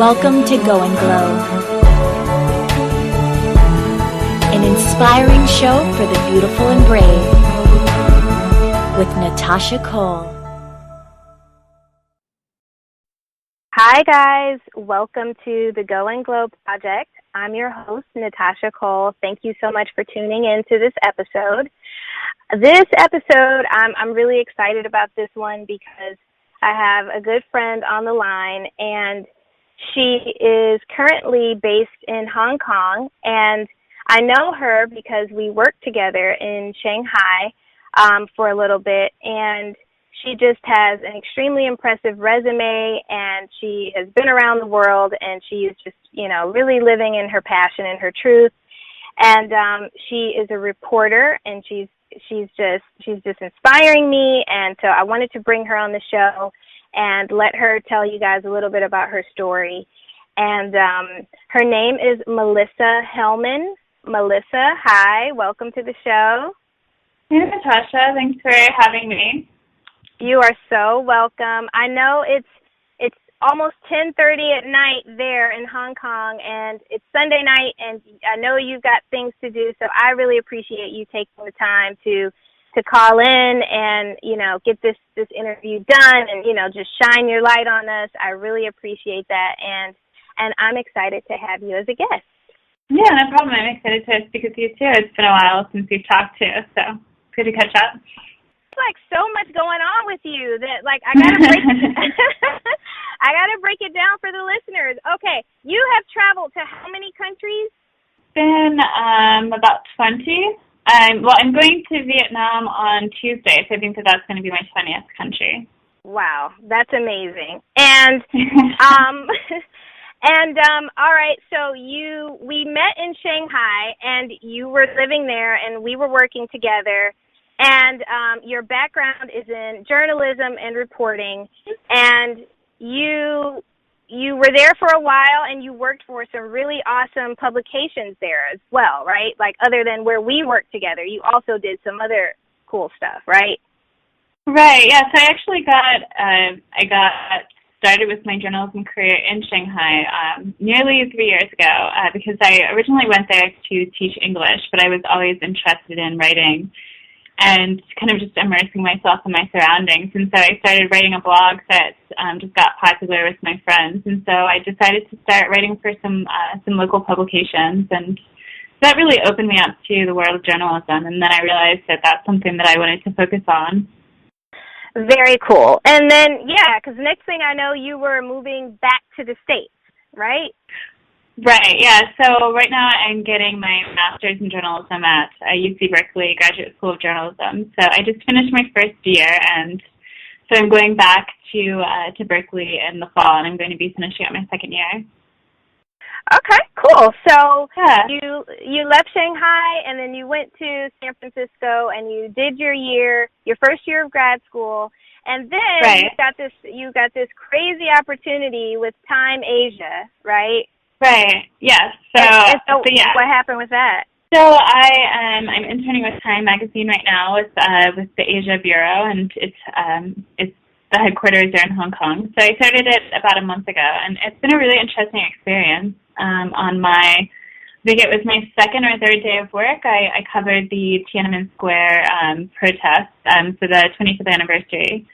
Welcome to Go and Glow, an inspiring show for the beautiful and brave with Natasha Cole. Hi guys, welcome to the Go and Glow project. I'm your host, Natasha Cole. Thank you so much for tuning in to this episode. I'm really excited about this one because I have a good friend on the line, and she is currently based in Hong Kong, and I know her because we worked together in Shanghai for a little bit, and she just has an extremely impressive resume, and she has been around the world, and she is just, really living in her passion and her truth. And she is a reporter, and she's just inspiring me, and so I wanted to bring her on the show and let her tell you guys a little bit about her story. And her name is Melissa Hellmann. Melissa, hi, welcome to the show. Hey, Natasha, thanks for having me. You are so welcome. I know it's almost 10:30 at night there in Hong Kong, and it's Sunday night, and I know you've got things to do, so I really appreciate you taking the time to call in and, get this interview done and, just shine your light on us. I really appreciate that, and I'm excited to have you as a guest. Yeah, no problem. I'm excited to speak with you, too. It's been a while since we've talked, too, so good to catch up. Like so much going on with you that I gotta break break it down for the listeners. Okay, you have traveled to how many countries? Been about 20. I'm going to Vietnam on Tuesday, so I think that's going to be my 20th country. Wow, that's amazing. And all right, so we met in Shanghai, and you were living there, and we were working together. And your background is in journalism and reporting, and you were there for a while, and you worked for some really awesome publications there as well, right? Like, other than where we worked together, you also did some other cool stuff, right? Right. Yeah. So I actually got started with my journalism career in Shanghai nearly 3 years ago because I originally went there to teach English, but I was always interested in writing and kind of just immersing myself in my surroundings. And so I started writing a blog that just got popular with my friends. And so I decided to start writing for some local publications. And that really opened me up to the world of journalism. And then I realized that that's something that I wanted to focus on. Very cool. And then, because next thing I know, you were moving back to the States, right? Right, yeah. So right now I'm getting my master's in journalism at UC Berkeley Graduate School of Journalism. So I just finished my first year, and so I'm going back to Berkeley in the fall, and I'm going to be finishing up my second year. Okay, cool. So yeah. you left Shanghai, and then you went to San Francisco, and you did your first year of grad school, and then right. you got this crazy opportunity with Time Asia, right? Right. Yes. So yeah. What happened with that? So I'm interning with Time Magazine right now with the Asia Bureau, and it's the headquarters there in Hong Kong. So I started it about a month ago, and it's been a really interesting experience. I think it was my second or third day of work. I covered the Tiananmen Square protest for the 25th anniversary.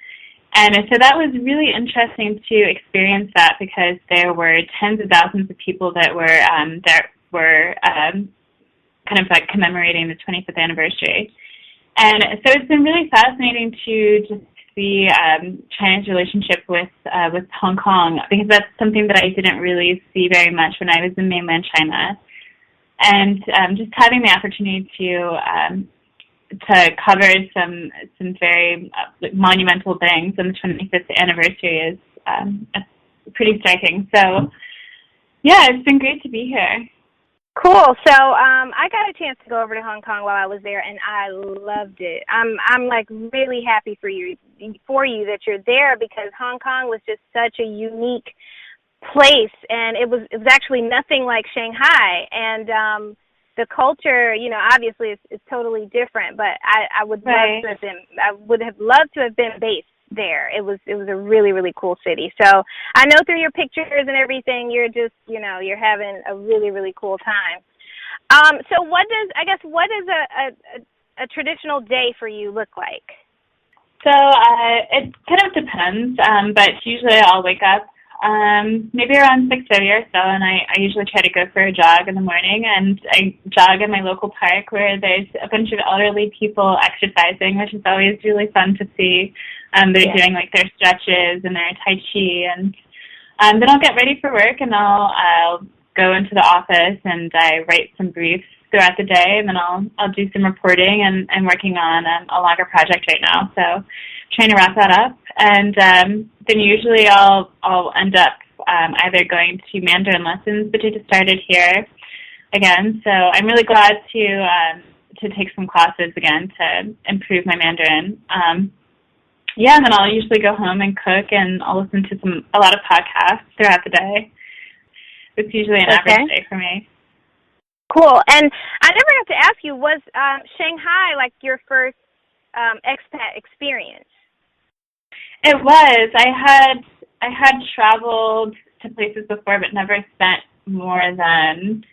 And so that was really interesting to experience that because there were tens of thousands of people that were kind of like commemorating the 25th anniversary. And so it's been really fascinating to just see China's relationship with Hong Kong, because that's something that I didn't really see very much when I was in mainland China. And just having the opportunity to cover some very monumental things on the 25th anniversary is pretty striking. So, yeah, it's been great to be here. Cool. So I got a chance to go over to Hong Kong while I was there, and I loved it. I'm like really happy for you that you're there, because Hong Kong was just such a unique place, and it was actually nothing like Shanghai, and the culture, obviously is totally different, but I would right. I would have loved to have been based there. It was a really, really cool city. So I know through your pictures and everything, you're just, you're having a really, really cool time. So what does a traditional day for you look like? So it kind of depends, but usually I'll wake up maybe around 6:30 or so, and I usually try to go for a jog in the morning, and I jog in my local park where there's a bunch of elderly people exercising, which is always really fun to see. They're doing like their stretches and their Tai Chi, and then I'll get ready for work, and I'll go into the office and I write some briefs throughout the day, and then I'll do some reporting, and I'm working on a longer project right now, so trying to wrap that up. And then usually I'll end up either going to Mandarin lessons, which I just started here again, so I'm really glad to take some classes again to improve my Mandarin. And then I'll usually go home and cook, and I'll listen to a lot of podcasts throughout the day. It's usually an average day for me. Cool. And I never got to ask you, was Shanghai like your first expat experience? It was. I had traveled to places before, but never spent more than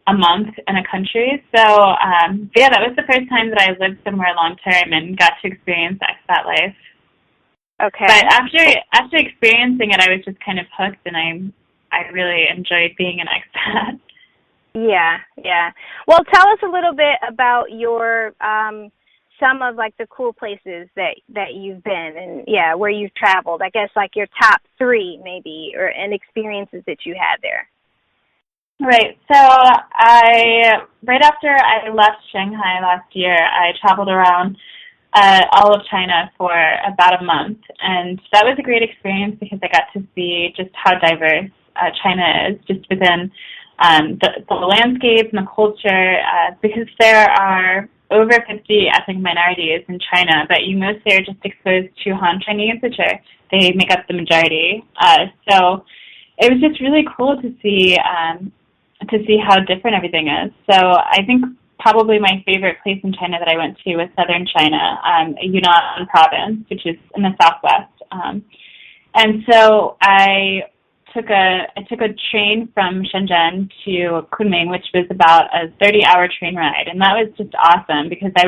a month in a country. So, that was the first time that I lived somewhere long term and got to experience expat life. Okay. But after experiencing it, I was just kind of hooked, and I really enjoyed being an expat. Yeah. Well, tell us a little bit about your some of like the cool places that you've been and where you've traveled. I guess like your top 3 maybe, and experiences that you had there. Right. So right after I left Shanghai last year, I traveled around all of China for about a month, and that was a great experience because I got to see just how diverse China is, just within the landscape and the culture, because there are over 50 ethnic minorities in China, but you mostly are just exposed to Han Chinese, which they make up the majority. So it was just really cool to see how different everything is. So I think probably my favorite place in China that I went to was southern China, Yunnan province, which is in the southwest. And so I took a train from Shenzhen to Kunming, which was about a 30-hour train ride, and that was just awesome because I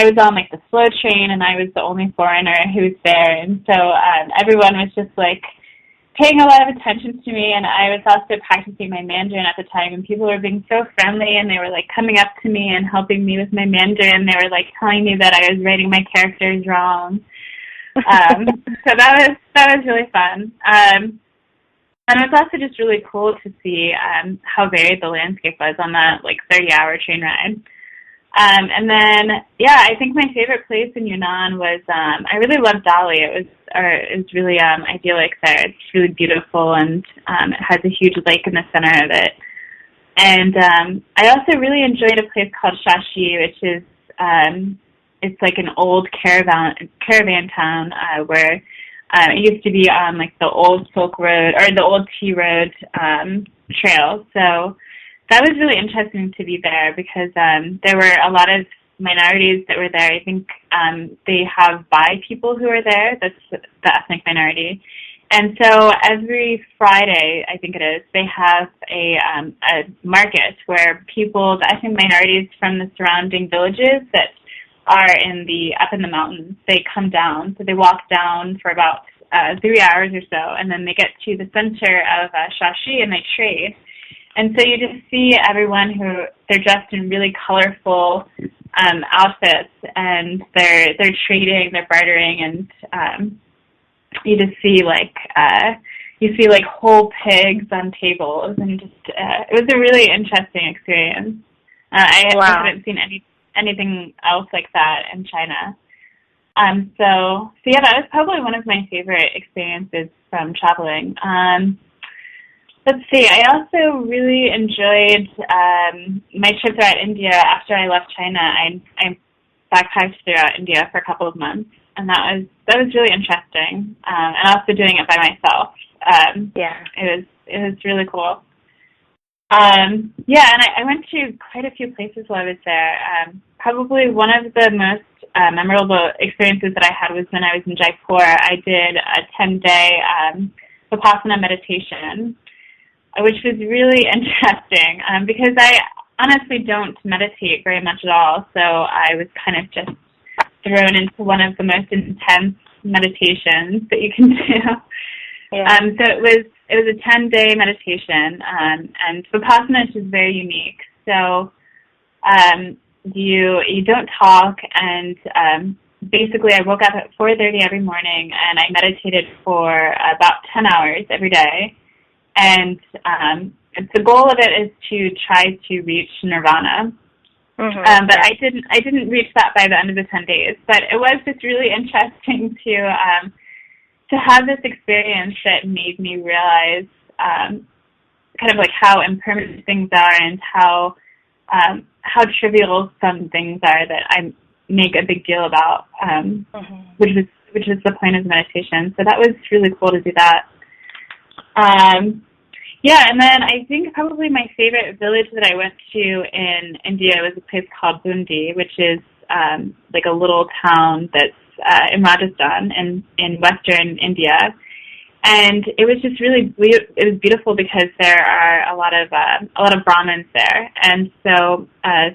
was on like the slow train, and I was the only foreigner who was there, and so everyone was just like paying a lot of attention to me, and I was also practicing my Mandarin at the time, and people were being so friendly, and they were like coming up to me and helping me with my Mandarin. They were like telling me that I was writing my characters wrong. So that was really fun. And it was also just really cool to see how varied the landscape was on that like 30-hour train ride. And then, I think my favorite place in Yunnan was, I really loved Dali. It was really idyllic there. It's really beautiful, and it has a huge lake in the center of it. And I also really enjoyed a place called Shashi, which is, it's like an old caravan town where it used to be on like the old Silk Road or the old Tea Road trail. So that was really interesting to be there because there were a lot of minorities that were there. I think they have Bai people who are there. That's the ethnic minority. And so every Friday, I think it is, they have a market where people, the ethnic minorities from the surrounding villages that are up in the mountains, they come down. So they walk down for about 3 hours or so, and then they get to the center of Shashi and they trade. And so you just see everyone they're dressed in really colorful outfits, and they're trading, they're bartering, and you just see like whole pigs on tables, and just it was a really interesting experience. I haven't seen anything else like that in China. So that was probably one of my favorite experiences from traveling. Let's see, I also really enjoyed my trip throughout India. After I left China, I backpacked throughout India for a couple of months, and that was really interesting. And also doing it by myself. It was really cool. And I went to quite a few places while I was there. Probably one of the most memorable experiences that I had was when I was in Jaipur. I did a 10-day Vipassana meditation, which was really interesting because I honestly don't meditate very much at all. So I was kind of just thrown into one of the most intense meditations that you can do. Yeah. So it was a 10-day meditation, and Vipassana is just very unique. So you don't talk, and basically I woke up at 4:30 every morning, and I meditated for about 10 hours every day. And the goal of it is to try to reach nirvana. Mm-hmm. But I didn't reach that by the end of the 10 days. But it was just really interesting to have this experience that made me realize kind of like how impermanent things are and how trivial some things are that I make a big deal about, which is the point of meditation. So that was really cool to do that. Yeah, and then I think probably my favorite village that I went to in India was a place called Bundi, which is like a little town that's in Rajasthan in western India. And it was just it was beautiful because there are a lot of Brahmins there, and so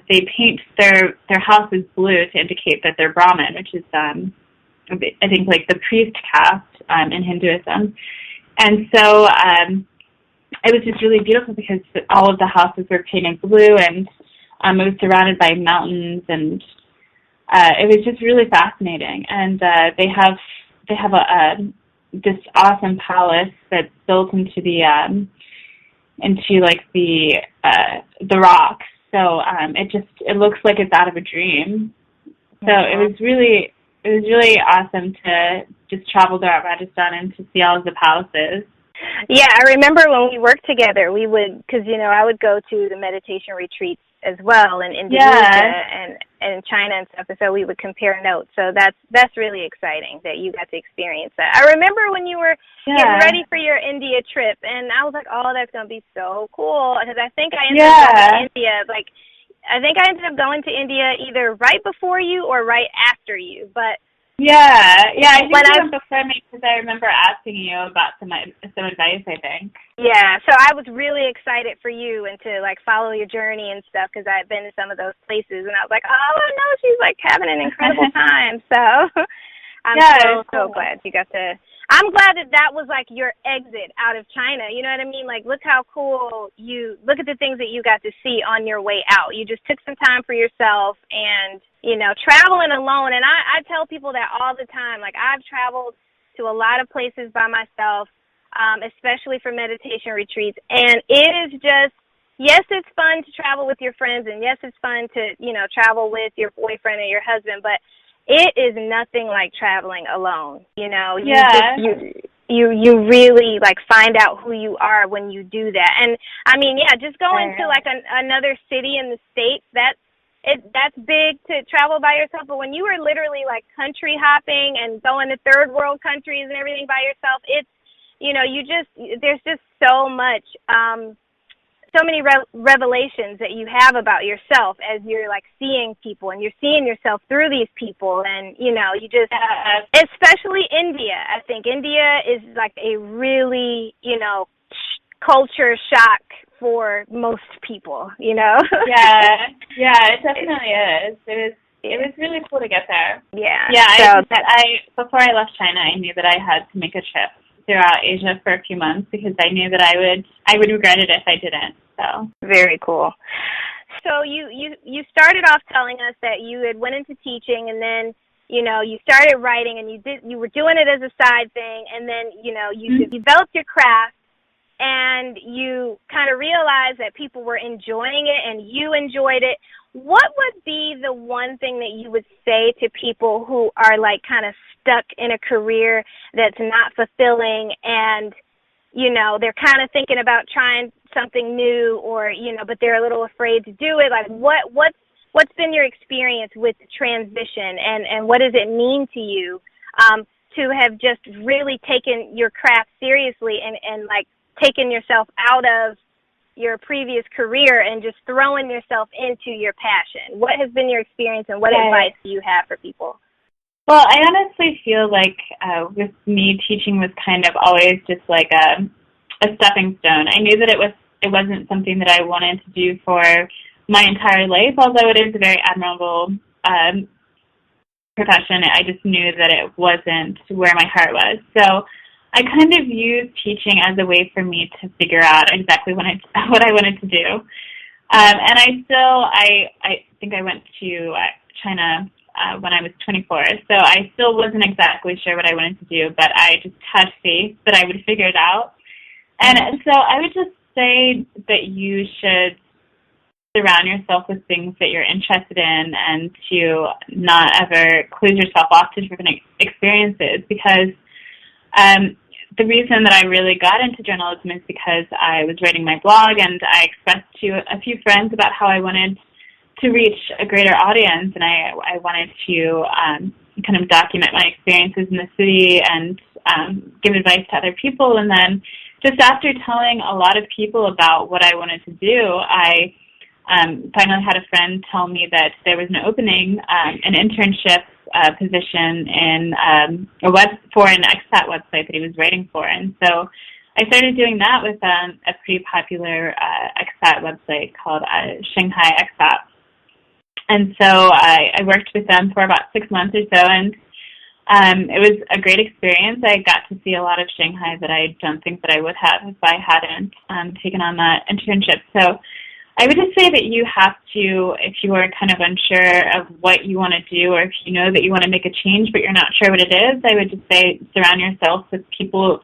they paint their houses blue to indicate that they're Brahmin, which is I think like the priest caste in Hinduism. And so it was just really beautiful because all of the houses were painted blue, and it was surrounded by mountains, and it was just really fascinating. And they have this awesome palace that's built into the rocks. So it looks like it's out of a dream. So it was really awesome to just travel throughout Rajasthan and to see all of the palaces. Yeah, I remember when we worked together, we would, because, I would go to the meditation retreats as well in Indonesia and China and stuff, and so we would compare notes. So that's really exciting that you got to experience that. I remember when you were getting ready for your India trip, and I was like, oh, that's going to be so cool, because I think I ended up going to India, I think I ended up going to India either right before you or right after you, but I think you went before me because I remember asking you about some advice, I think. Yeah, so I was really excited for you and to, follow your journey and stuff because I had been to some of those places, and I was like, oh, no, she's, having an incredible time. So I'm so glad you got to – I'm glad that was, your exit out of China. You know what I mean? Look how cool look at the things that you got to see on your way out. You just took some time for yourself and – traveling alone. And I tell people that all the time. I've traveled to a lot of places by myself, especially for meditation retreats. And it is just, yes, it's fun to travel with your friends. And yes, it's fun to, travel with your boyfriend or your husband. But it is nothing like traveling alone. You really find out who you are when you do that. And I mean, just going to another city in the States, that's big to travel by yourself, but when you were literally country hopping and going to third world countries and everything by yourself, it's, there's just so much, so many revelations that you have about yourself as you're seeing people and you're seeing yourself through these people. And, you just, especially India, I think India is a really, culture shock for most people, Yeah, it definitely is. It was really cool to get there. Yeah. Yeah, before I left China, I knew that I had to make a trip throughout Asia for a few months because I knew that I would regret it if I didn't. So very cool. So you started off telling us that you had went into teaching, and then you started writing, and you were doing it as a side thing, and then you developed your craft. And you kind of realized that people were enjoying it and you enjoyed it. What would be the one thing that you would say to people who are kind of stuck in a career that's not fulfilling and, they're kind of thinking about trying something new or, but they're a little afraid to do it? What's been your experience with the transition and what does it mean to you to have just really taken your craft seriously and taken yourself out of, your previous career and just throwing yourself into your passion. What has been your experience, and what advice do you have for people? Well, I honestly feel like with me, teaching was kind of always just like a stepping stone. I knew that it wasn't something that I wanted to do for my entire life, although it is a very admirable profession. I just knew that it wasn't where my heart was. So I kind of used teaching as a way for me to figure out exactly what I wanted to do. And I think I went to China when I was 24, so I still wasn't exactly sure what I wanted to do, but I just had faith that I would figure it out. And so I would just say that you should surround yourself with things that you're interested in, and to not ever close yourself off to different experiences, because the reason that I really got into journalism is because I was writing my blog, and I expressed to a few friends about how I wanted to reach a greater audience, and I wanted to kind of document my experiences in the city and give advice to other people. And then just after telling a lot of people about what I wanted to do, I finally had a friend tell me that there was an opening, an internship position in for an expat website that he was writing for. And so I started doing that with a pretty popular expat website called Shanghai Expat. And so I worked with them for about 6 months or so, and it was a great experience. I got to see a lot of Shanghai that I don't think that I would have if I hadn't taken on that internship. So I would just say that you have to, if you are kind of unsure of what you want to do, or if you know that you want to make a change but you're not sure what it is, I would just say surround yourself with people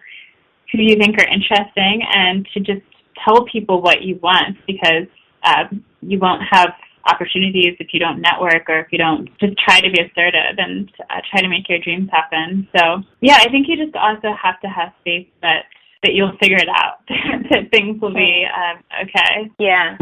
who you think are interesting, and to just tell people what you want, because you won't have opportunities if you don't network, or if you don't just try to be assertive and try to make your dreams happen. So yeah, I think you just also have to have faith that you'll figure it out, that things will be okay. Yeah.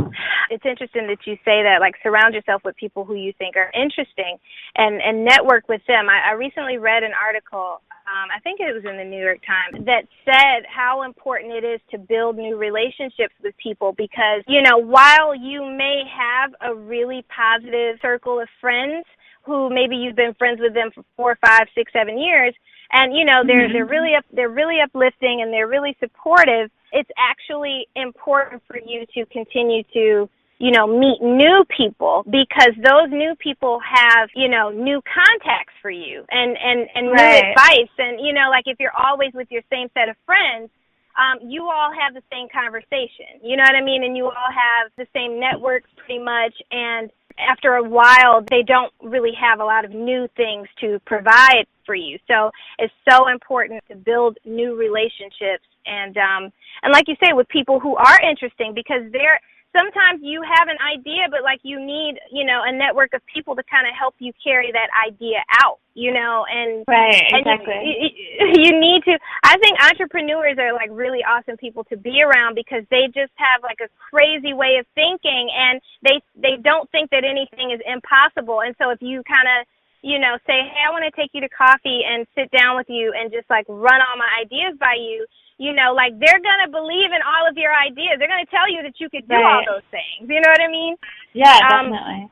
It's interesting that you say that, like, surround yourself with people who you think are interesting, and network with them. I recently read an article, I think it was in the New York Times, that said how important it is to build new relationships with people, because, you know, while you may have a really positive circle of friends who maybe you've been friends with them for 4, 5, 6, 7 years, and, you know, they're really uplifting and they're really supportive, it's actually important for you to continue to, you know, meet new people, because those new people have, you know, new contacts for you and new advice. And, you know, like, if you're always with your same set of friends, you all have the same conversation, you know what I mean? And you all have the same networks pretty much, and after a while, they don't really have a lot of new things to provide for you. So it's so important to build new relationships, and like you say, with people who are interesting, because sometimes you have an idea, but, like, you need, you know, a network of people to kind of help you carry that idea out, you know, and exactly. You need to. I think entrepreneurs are, like, really awesome people to be around, because they just have, like, a crazy way of thinking, and they don't think that anything is impossible. And so if you kind of, you know, say, hey, I want to take you to coffee and sit down with you and just, like, run all my ideas by you, you know, like, they're going to believe in all of your ideas. They're going to tell you that you could do all those things. You know what I mean? Yeah, definitely.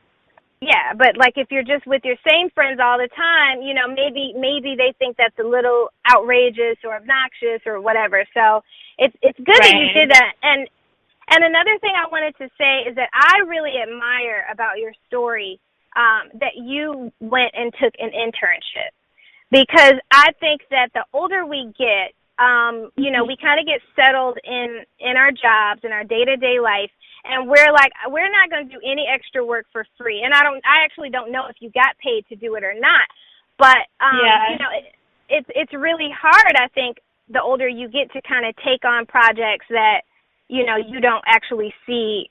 Yeah, but, like, if you're just with your same friends all the time, you know, maybe they think that's a little outrageous or obnoxious or whatever. So it's good that you did that. And another thing I wanted to say is that I really admire about your story that you went and took an internship, because I think that the older we get, you know, we kind of get settled in our jobs, in our day-to-day life, and we're like, we're not going to do any extra work for free. And I actually don't know if you got paid to do it or not, but you know, it's really hard, I think, the older you get, to kind of take on projects that, you know, you don't actually see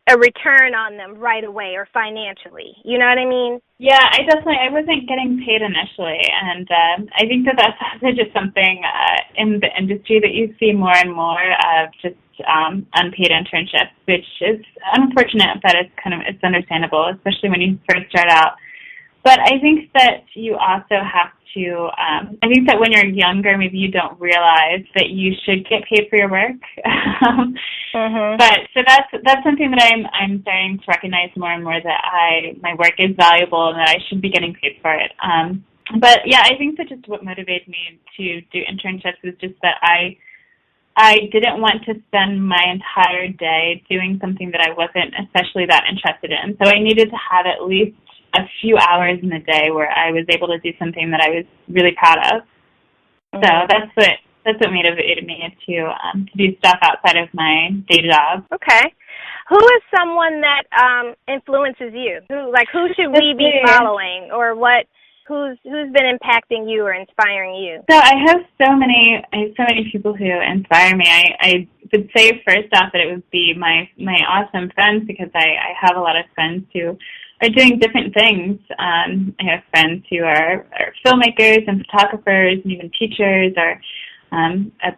a return on them right away or financially. You know what I mean? Yeah, I wasn't getting paid initially, and I think that that's also just something in the industry that you see more and more of, just unpaid internships, which is unfortunate, but it's understandable, especially when you first start out But I think that you also have to, I think that when you're younger, maybe you don't realize that you should get paid for your work. But so that's something that I'm starting to recognize more and more, that my work is valuable and that I should be getting paid for it. But yeah, I think that just what motivated me to do internships is just that I didn't want to spend my entire day doing something that I wasn't especially that interested in. So I needed to have at least a few hours in the day where I was able to do something that I was really proud of. So that's what motivated me to do stuff outside of my day job. Okay. Who is someone that influences you? Who should we be following, or what? Who's been impacting you or inspiring you? So I have so many people who inspire me. I would say first off that it would be my awesome friends, because I have a lot of friends who are doing different things. I have friends who are filmmakers and photographers and even teachers, or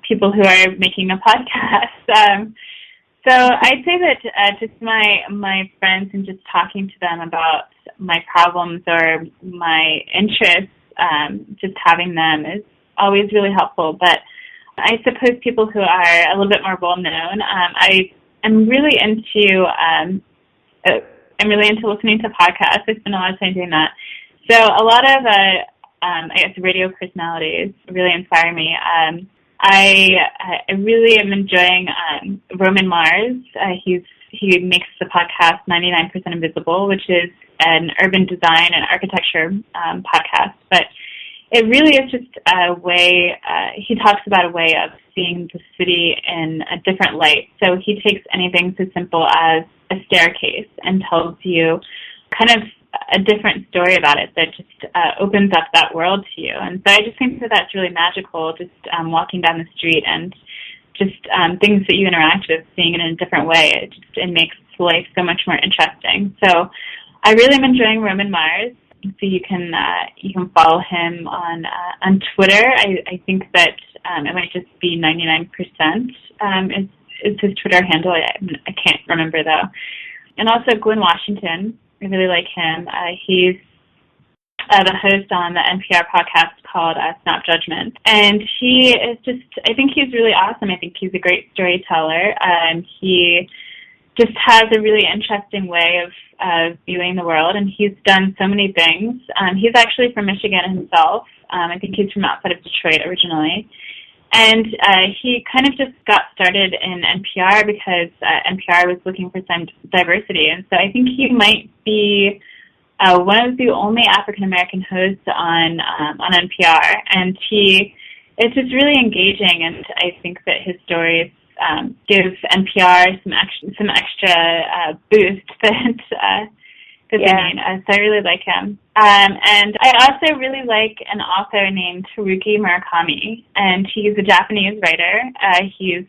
people who are making a podcast. So I'd say that just my friends, and just talking to them about my problems or my interests, just having them is always really helpful. But I suppose people who are a little bit more well-known, I'm really into listening to podcasts. I spend a lot of time doing that. So a lot of I guess radio personalities really inspire me. I really am enjoying Roman Mars. He makes the podcast 99% Invisible, which is an urban design and architecture podcast. But it really is just a way, he talks about a way of seeing the city in a different light. So he takes anything so simple as a staircase and tells you kind of a different story about it that just opens up that world to you. And so I just think that that's really magical, just walking down the street and just things that you interact with, seeing it in a different way. It makes life so much more interesting. So I really am enjoying Roman Mars. So you can follow him on Twitter. I think that it might just be 99% is his Twitter handle. I can't remember though. And also Glenn Washington. I really like him. He's the host on the NPR podcast called Snap Judgment. And he is I think he's really awesome. I think he's a great storyteller. He just has a really interesting way of viewing the world, and he's done so many things. He's actually from Michigan himself. I think he's from outside of Detroit originally. And he kind of just got started in NPR because NPR was looking for some diversity. And so I think he might be one of the only African-American hosts on NPR. And it's just really engaging, and I think that his stories give NPR some extra boost that they need. So I really like him. And I also really like an author named Haruki Murakami, and he's a Japanese writer. He's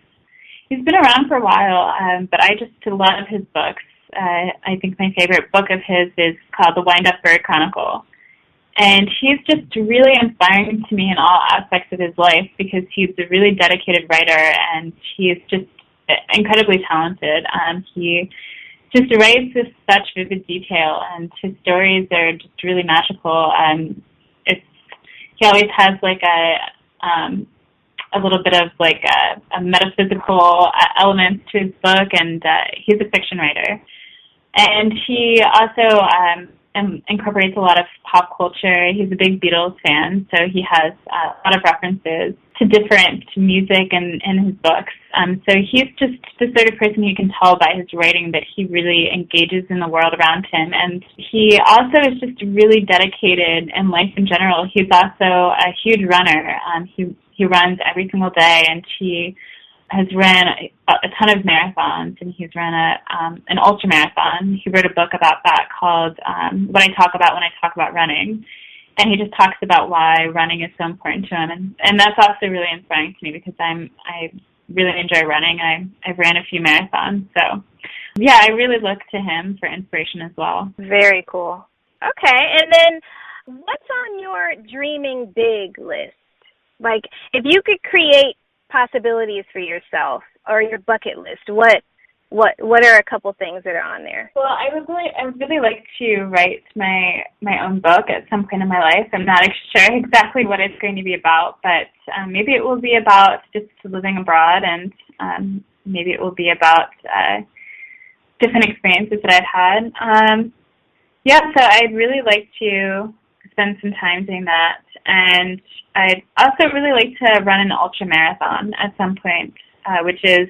been around for a while, but I just love his books. I think my favorite book of his is called The Wind-Up Bird Chronicle. And he's just really inspiring to me in all aspects of his life, because he's a really dedicated writer, and he's just incredibly talented. He just writes with such vivid detail, and his stories are just really magical. He always has like a little bit of like a metaphysical element to his book, and he's a fiction writer. And he also incorporates a lot of pop culture. He's a big Beatles fan, so he has a lot of references to different music in his books. So he's just the sort of person you can tell by his writing that he really engages in the world around him. And he also is just really dedicated in life in general. He's also a huge runner. He runs every single day, and he has ran a ton of marathons, and he's run an ultra marathon. He wrote a book about that called What I Talk About When I Talk About Running. And he just talks about why running is so important to him. And that's also really inspiring to me, because I really enjoy running. I've ran a few marathons. So, yeah, I really look to him for inspiration as well. Very cool. Okay. And then what's on your dreaming big list? Like, if you could create possibilities for yourself or your bucket list, what what are a couple things that are on there? Well, I would really like to write my own book at some point in my life. I'm not sure exactly what it's going to be about, but maybe it will be about just living abroad, and maybe it will be about different experiences that I've had. Yeah, so I'd really like to spend some time doing that, and I'd also really like to run an ultra marathon at some point, which is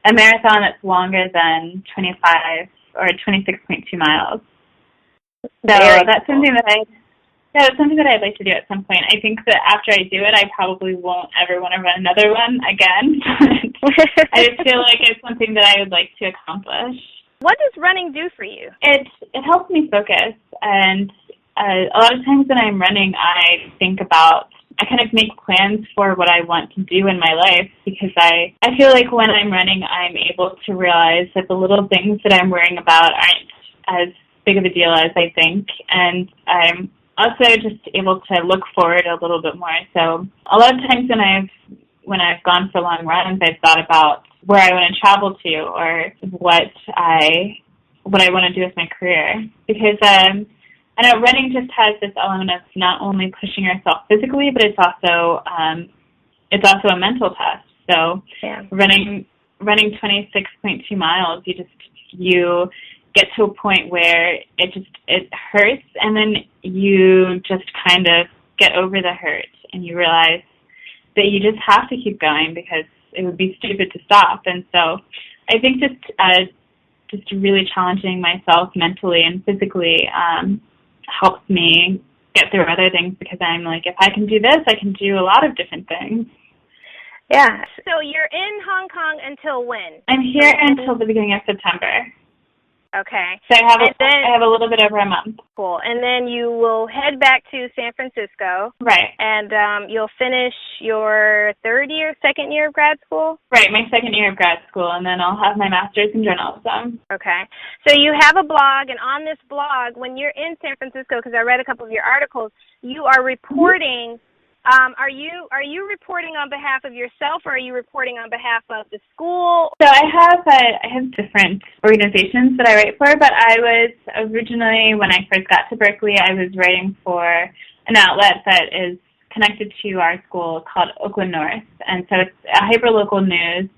a marathon that's longer than 25 or 26.2 miles. So that's something that I'd like to do at some point. I think that after I do it, I probably won't ever want to run another one again. I just feel like it's something that I would like to accomplish. What does running do for you? It helps me focus, and a lot of times when I'm running, I kind of make plans for what I want to do in my life, because I feel like when I'm running, I'm able to realize that the little things that I'm worrying about aren't as big of a deal as I think, and I'm also just able to look forward a little bit more. So a lot of times when I've gone for long runs, I've thought about where I want to travel to, or what I want to do with my career, because I know running just has this element of not only pushing yourself physically, but it's also a mental test. So running 26.2 miles, you get to a point where it hurts, and then you just kind of get over the hurt, and you realize that you just have to keep going because it would be stupid to stop. And so I think just really challenging myself mentally and physically helps me get through other things, because I'm like, if I can do this, I can do a lot of different things. Yeah. So you're in Hong Kong until when? I'm here until the beginning of September. Okay. So I have a little bit over a month. Cool. And then you will head back to San Francisco. Right. And you'll finish your second year of grad school? Right, my second year of grad school, and then I'll have my master's in journalism. Okay. So you have a blog, and on this blog, when you're in San Francisco, because I read a couple of your articles, you are reporting. Are you reporting on behalf of yourself, or are you reporting on behalf of the school? So I have different organizations that I write for, but I was originally, when I first got to Berkeley, I was writing for an outlet that is connected to our school called Oakland North, and so it's a hyperlocal news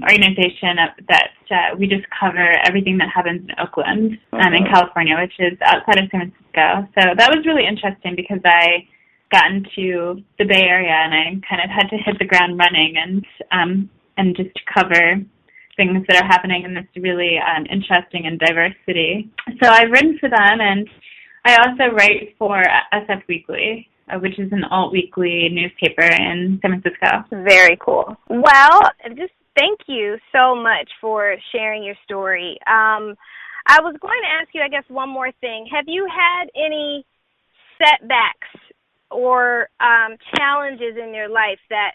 organization that we just cover everything that happens in Oakland, in California, which is outside of San Francisco. So that was really interesting, because I got into the Bay Area, and I kind of had to hit the ground running and just cover things that are happening in this really interesting and diverse city. So I've written for them, and I also write for SF Weekly, which is an alt-weekly newspaper in San Francisco. Very cool. Well, just thank you so much for sharing your story. I was going to ask you, I guess, one more thing. Have you had any setbacks or challenges in your life that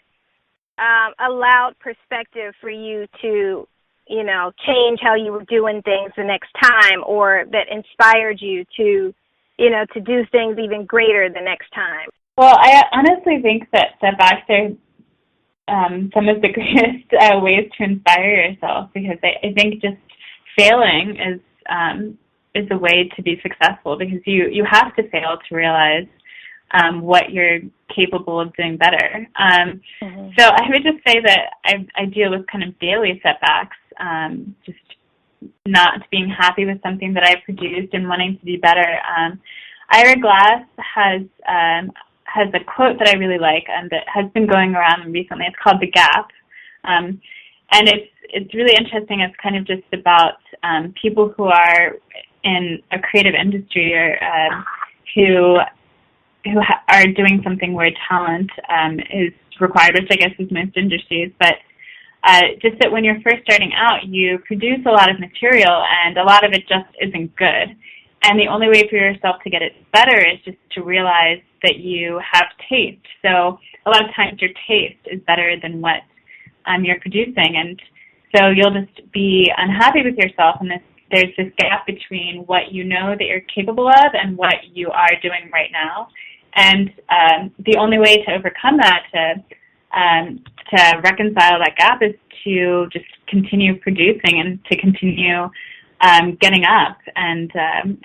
allowed perspective for you to, change how you were doing things the next time, or that inspired you to do things even greater the next time? Well, I honestly think that setbacks are some of the greatest ways to inspire yourself, because I think just failing is a way to be successful, because you have to fail to realize what you're capable of doing better. So I would just say that I deal with kind of daily setbacks, just not being happy with something that I produced and wanting to do better. Ira Glass has a quote that I really like, and that has been going around recently. It's called The Gap. And it's really interesting. It's kind of just about people who are in a creative industry, or who are doing something where talent is required, which I guess is most industries, but just that when you're first starting out, you produce a lot of material, and a lot of it just isn't good. And the only way for yourself to get it better is just to realize that you have taste. So a lot of times your taste is better than what you're producing, and so you'll just be unhappy with yourself, and there's this gap between what you know that you're capable of and what you are doing right now. And the only way to overcome that, to to reconcile that gap is to just continue producing and to continue getting up and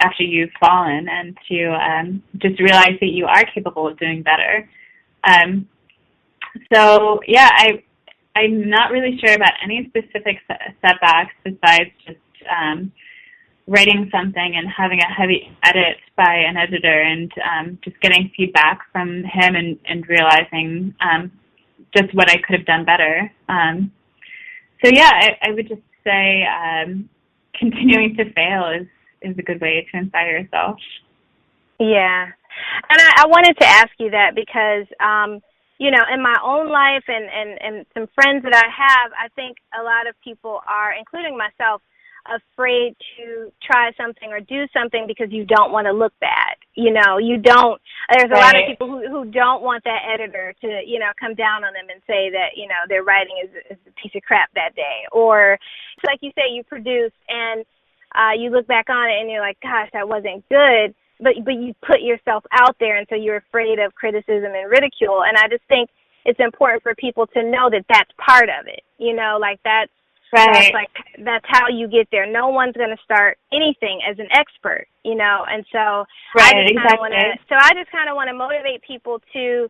after you've fallen, and to just realize that you are capable of doing better. So yeah, I'm not really sure about any specific setbacks besides just writing something and having a heavy edit by an editor, and just getting feedback from him and realizing just what I could have done better. So yeah, I would just say continuing to fail is a good way to inspire yourself. Yeah. And I wanted to ask you that because, in my own life and some friends that I have, I think a lot of people are, including myself, afraid to try something or do something because you don't want to look bad. There's a lot of people who don't want that editor to, come down on them and say that, their writing is a piece of crap that day. Or, like you say, you produced and you look back on it and you're like, gosh, that wasn't good. But you put yourself out there, and so you're afraid of criticism and ridicule. And I just think it's important for people to know that that's part of it. That's how you get there. No one's going to start anything as an expert, and so I just kind of want to motivate people to,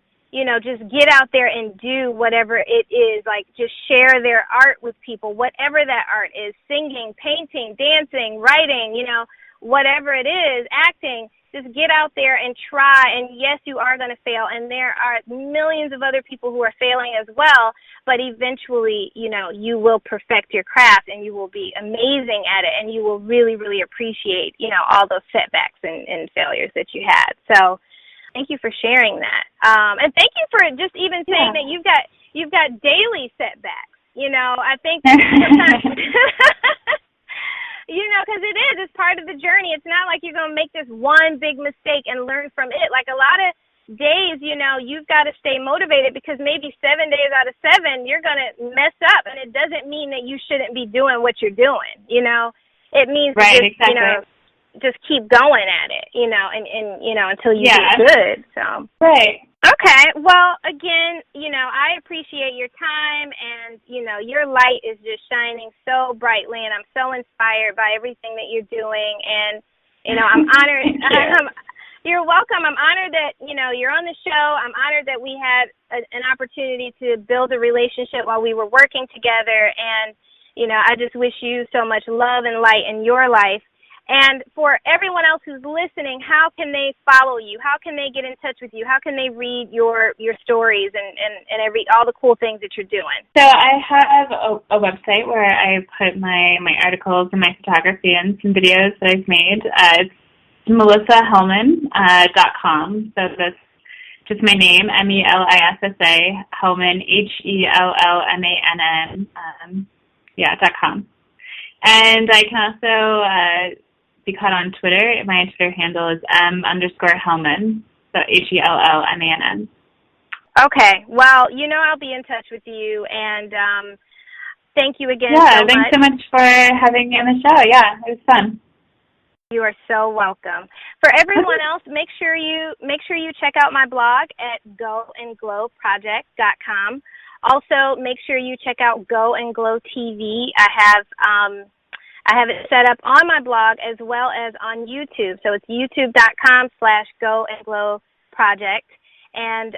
just get out there and do whatever it is, like just share their art with people, whatever that art is, singing, painting, dancing, writing, whatever it is, acting. Just get out there and try, and yes, you are going to fail, and there are millions of other people who are failing as well, but eventually, you will perfect your craft, and you will be amazing at it, and you will really, really appreciate, all those setbacks and failures that you had. So thank you for sharing that. And thank you for just even saying that you've got daily setbacks. I think sometimes... because it's part of the journey. It's not like you're going to make this one big mistake and learn from it. Like a lot of days, you've got to stay motivated because maybe 7 days out of 7, you're going to mess up. And it doesn't mean that you shouldn't be doing what you're doing, It means just keep going at it, and until you get good. So. Right. Okay. Well, again, I appreciate your time, and, your light is just shining so brightly, and I'm so inspired by everything that you're doing. And, I'm honored. You're welcome. I'm honored that, you're on the show. I'm honored that we had an opportunity to build a relationship while we were working together. And, I just wish you so much love and light in your life. And for everyone else who's listening, how can they follow you? How can they get in touch with you? How can they read your stories and all the cool things that you're doing? So I have a website where I put my articles and my photography and some videos that I've made. It's melissahellmann.com. So that's just my name, MELISSA, Hellmann, HELLMANN, .com. And I can also be caught on Twitter. My Twitter handle is M_Hellmann, so HELLMANN. Okay. Well, I'll be in touch with you, and thank you again so much. Thanks so much for having me on the show. Yeah, it was fun. You are so welcome. For everyone else, make sure you check out my blog at goandglowproject.com. Also, make sure you check out Go and Glow TV. I have it set up on my blog as well as on YouTube. So it's youtube.com/goandglowproject. And,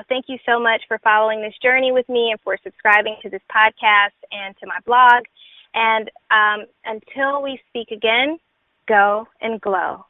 thank you so much for following this journey with me and for subscribing to this podcast and to my blog. And until we speak again, go and glow.